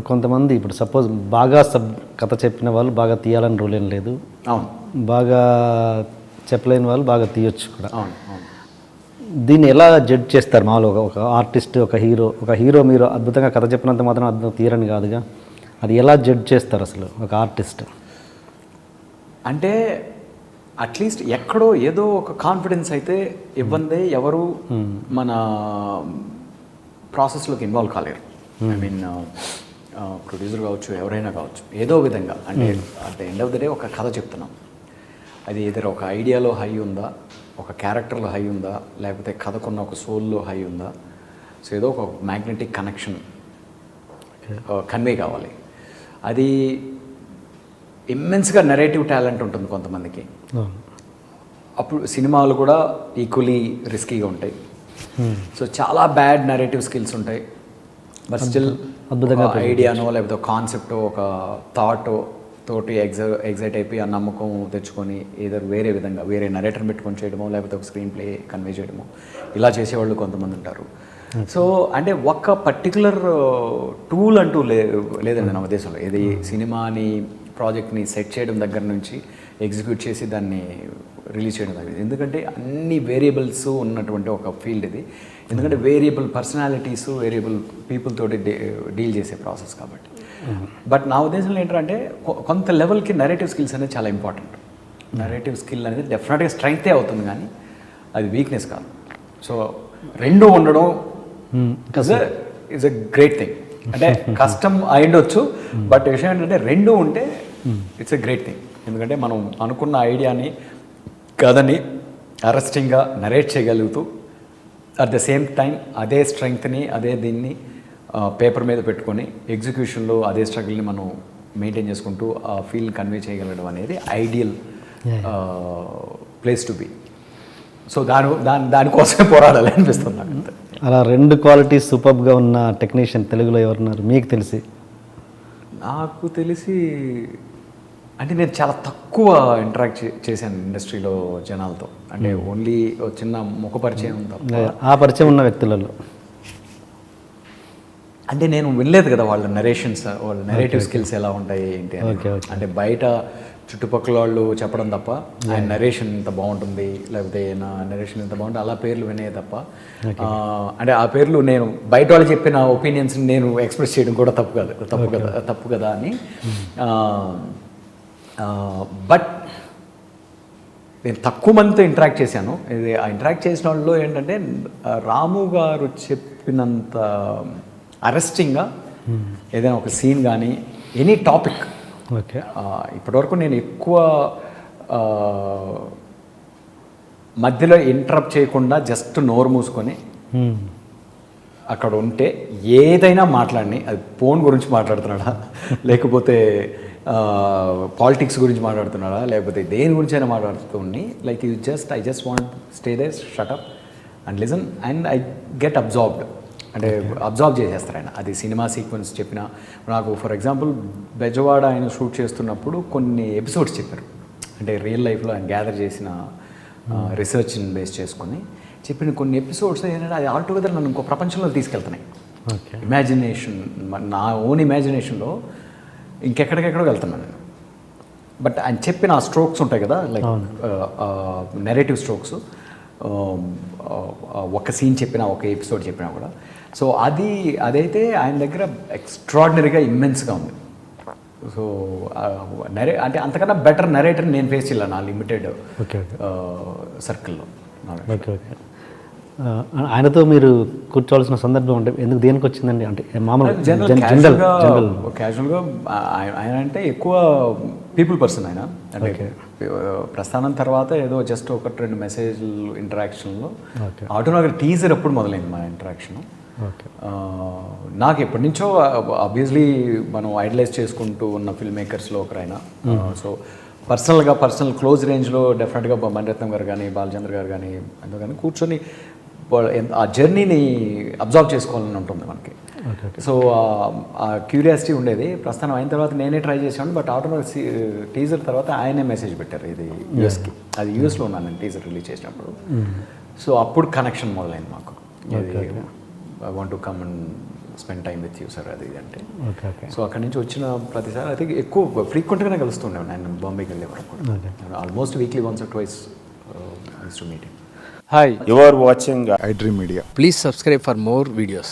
కొంతమంది ఇప్పుడు సపోజ్ బాగా కథ చెప్పిన వాళ్ళు బాగా తీయాలని రూల్ ఏం లేదు. అవును. బాగా చెప్పలేని వాళ్ళు బాగా తీయొచ్చు కూడా. అవును అవును. దీన్ని ఎలా జడ్జ్ చేస్తారు మామూలుగా? ఒక ఆర్టిస్ట్, ఒక హీరో మీరు అద్భుతంగా కథ చెప్పినంత మాత్రం అద్భుతం తీయరని కాదుగా. అది ఎలా జడ్జ్ చేస్తారు అసలు ఒక ఆర్టిస్ట్? అంటే అట్లీస్ట్ ఎక్కడో ఏదో ఒక కాన్ఫిడెన్స్ అయితే ఇవ్వందే ఎవరు మన ప్రాసెస్లోకి ఇన్వాల్వ్ కాలేరు. ఐ మీన్ ప్రొడ్యూసర్ కావచ్చు, ఎవరైనా కావచ్చు, ఏదో విధంగా అంటే at the end of the day ఒక కథ చెప్తున్నాం. అది ఏదో ఒక ఐడియాలో హై ఉందా, ఒక క్యారెక్టర్లో హై ఉందా, లేకపోతే కథకున్న ఒక సోల్లో హై ఉందా. సో ఏదో ఒక మ్యాగ్నెటిక్ కనెక్షన్ కన్వే కావాలి. అది ఇమ్మెన్స్గా నెరేటివ్ టాలెంట్ ఉంటుంది కొంతమందికి. అప్పుడు సినిమాలు కూడా ఈక్వలీ రిస్కీగా ఉంటాయి. సో చాలా బ్యాడ్ నెరేటివ్ స్కిల్స్ ఉంటాయి. బట్ స్టిల్ అద్భుతంగా ఐడియానో లేకపోతే ఒక కాన్సెప్టో ఒక థాటో తోటి ఎగ్జైట్ అయిపోయి ఆ నమ్మకం తెచ్చుకొని ఏదో వేరే విధంగా వేరే నరేటర్ని పెట్టుకొని చేయడమో లేకపోతే ఒక స్క్రీన్ ప్లే కన్వే చేయడమో ఇలా చేసేవాళ్ళు కొంతమంది ఉంటారు. సో అంటే ఒక పర్టికులర్ టూల్ అంటూ లేదండి నా ఉద్దేశంలో. ఏది సినిమాని ప్రాజెక్ట్ని సెట్ చేయడం దగ్గర నుంచి ఎగ్జిక్యూట్ చేసి దాన్ని రిలీజ్ చేయడం దగ్గర, ఎందుకంటే అన్ని వేరియబుల్స్ ఉన్నటువంటి ఒక ఫీల్డ్ ఇది. ఎందుకంటే వేరియబుల్ పర్సనాలిటీస్, వేరియబుల్ పీపుల్ తోటి డీల్ చేసే ప్రాసెస్ కాబట్టి. బట్ నా ఉద్దేశంలో ఏంటంటే కొంత లెవెల్కి నెరేటివ్ స్కిల్స్ అనేది చాలా ఇంపార్టెంట్. నెరేటివ్ స్కిల్ అనేది డెఫినెట్గా స్ట్రెంగ్తే అవుతుంది, కానీ అది వీక్నెస్ కాదు. సో రెండు ఉండడం ఇస్ ఎ గ్రేట్ థింగ్. అంటే కష్టం అయ్యుండొచ్చు, బట్ విషయం ఏంటంటే రెండు ఉంటే ఇట్స్ ఎ గ్రేట్ థింగ్. ఎందుకంటే మనం అనుకున్న ఐడియాని, కథని అరెస్టింగ్గా నరేట్ చేయగలుగుతూ అట్ ద సేమ్ టైం అదే స్ట్రెంగ్త్ని, అదే దీన్ని పేపర్ మీద పెట్టుకొని ఎగ్జిక్యూషన్లో అదే స్ట్రగుల్ని మనం మెయింటైన్ చేసుకుంటూ ఆ ఫీల్ కన్వే చేయగలగడం అనేది ideal place to be. So దానికోసమే పోరాడాలి అనిపిస్తుంది నాకు. అంతే. అలా రెండు క్వాలిటీస్ సూపర్గా ఉన్న టెక్నీషియన్ తెలుగులో ఎవరున్నారు మీకు తెలిసి? నాకు తెలిసి అంటే నేను చాలా తక్కువ ఇంటరాక్ట్ చేశాను ఇండస్ట్రీలో జనాలతో. అంటే ఓన్లీ చిన్న ముఖ పరిచయం తప్ప. ఆ పరిచయం ఉన్న వ్యక్తులలో అంటే నేను వినలేదు కదా వాళ్ళ నరేషన్స్, వాళ్ళ నెరేటివ్ స్కిల్స్ ఎలా ఉంటాయి ఏంటి అని. అంటే బయట చుట్టుపక్కల వాళ్ళు చెప్పడం తప్ప ఆయన నరేషన్ ఇంత బాగుంటుంది, లేకపోతే నా నరేషన్ ఇంత బాగుంటుంది అలా పేర్లు వినే తప్ప, అంటే ఆ పేర్లు నేను బయట వాళ్ళు చెప్పిన ఒపీనియన్స్ని నేను ఎక్స్ప్రెస్ చేయడం కూడా తప్పు కదా అని. బట్ నేను తక్కువ మందితో ఇంటరాక్ట్ చేశాను. ఇది ఆ ఇంటరాక్ట్ చేసిన వాళ్ళు ఏంటంటే రాము గారు చెప్పినంత అరెస్టింగ్గా ఏదైనా ఒక సీన్ కానీ ఎనీ టాపిక్ ఇప్పటివరకు నేను ఎక్కువ మధ్యలో ఇంటరప్ట్ చేయకుండా జస్ట్ నోరు మూసుకొని అక్కడ ఉంటే ఏదైనా మాట్లాడిని, అది ఫోన్ గురించి మాట్లాడుతున్నాడా, లేకపోతే పాలిటిక్స్ గురించి మాట్లాడుతున్నాడా, లేకపోతే దేని గురించి అయినా మాట్లాడుతుంది. Like I just want stay there, shut up and listen and I get absorbed. అంటే అబ్జార్బ్ చేసేస్తారు ఆయన. అది సినిమా సీక్వెన్స్ చెప్పిన నాకు, ఫర్ ఎగ్జాంపుల్ బెజవాడ ఆయన షూట్ చేస్తున్నప్పుడు కొన్ని ఎపిసోడ్స్ చెప్పారు. అంటే రియల్ లైఫ్లో ఆయన గ్యాదర్ చేసిన రీసెర్చ్ని బేస్ చేసుకొని చెప్పిన కొన్ని ఎపిసోడ్స్ ఏంటంటే అది ఆల్టుగెదర్ నన్ను ఇంకో ప్రపంచంలో తీసుకెళ్తున్నాయి. ఇమాజినేషన్, నా ఓన్ ఇమాజినేషన్లో ఇంకెక్కడికెక్కడో వెళ్తున్నాను నేను. బట్ ఆయన చెప్పిన ఆ స్ట్రోక్స్ ఉంటాయి కదా, లైక్ నెరేటివ్ స్ట్రోక్స్, ఒక సీన్ చెప్పినా, ఒక ఎపిసోడ్ చెప్పినా కూడా. సో అదైతే ఆయన దగ్గర ఎక్స్ట్రాడినరీగా ఇమ్మెన్స్గా ఉంది. సో అంటే అంతకన్నా బెటర్ నరేటర్ నేను ఫేస్ చేయాలి నా లిమిటెడ్ సర్కిల్లో. ఆయనతో మీరు కూర్చోవాల్సిన సందర్భం అంటే ఎందుకు, దేనికి వచ్చిందండి? అంటే మామూలుగా క్యాజువల్గా ఆయన అంటే ఎక్కువ పీపుల్ పర్సన్ ఆయన. అంటే ప్రస్థానం తర్వాత ఏదో జస్ట్ ఒకటి రెండు మెసేజ్లు ఇంటరాక్షన్లో ఆటోనగర్ టీజర్ అప్పుడు మొదలైంది మా ఇంటరాక్షన్. నాకు ఎప్పటి నుంచో ఆబ్వియస్లీ మనం ఐడలైజ్ చేసుకుంటూ ఉన్న ఫిల్మ్ మేకర్స్లో ఒకరైనా. సో పర్సనల్ క్లోజ్ రేంజ్లో డెఫినెట్గా మణిరత్నం గారు కానీ, బాలచంద్ర గారు కానీ, అందులో కానీ కూర్చొని ఆ జర్నీని అబ్జర్వ్ చేసుకోవాలని ఉంటుంది మనకి. సో ఆ క్యూరియాసిటీ ఉండేది. ప్రస్థానం అయిన తర్వాత నేనే ట్రై చేసాను. బట్ ఆటోమేటిక్ టీజర్ తర్వాత ఆయనే మెసేజ్ పెట్టారు ఇది యూఎస్కి. అది యూఎస్లో ఉన్నాను నేను టీజర్ రిలీజ్ చేసినప్పుడు. సో అప్పుడు కనెక్షన్ మొదలైంది మాకు. I want to come and spend time with you sir అది ఇది అంటే. ఓకే ఓకే సో అక్కడి నుంచి వచ్చిన ప్రతిసారి అయితే ఎక్కువ ఫ్రీక్వెంట్గానే కలుస్తుండే నేను బాంబేకి వెళ్ళే వరకు కూడా. Almost weekly once or twice to meet. Hi, You are watching iDream Media. Please subscribe for more videos.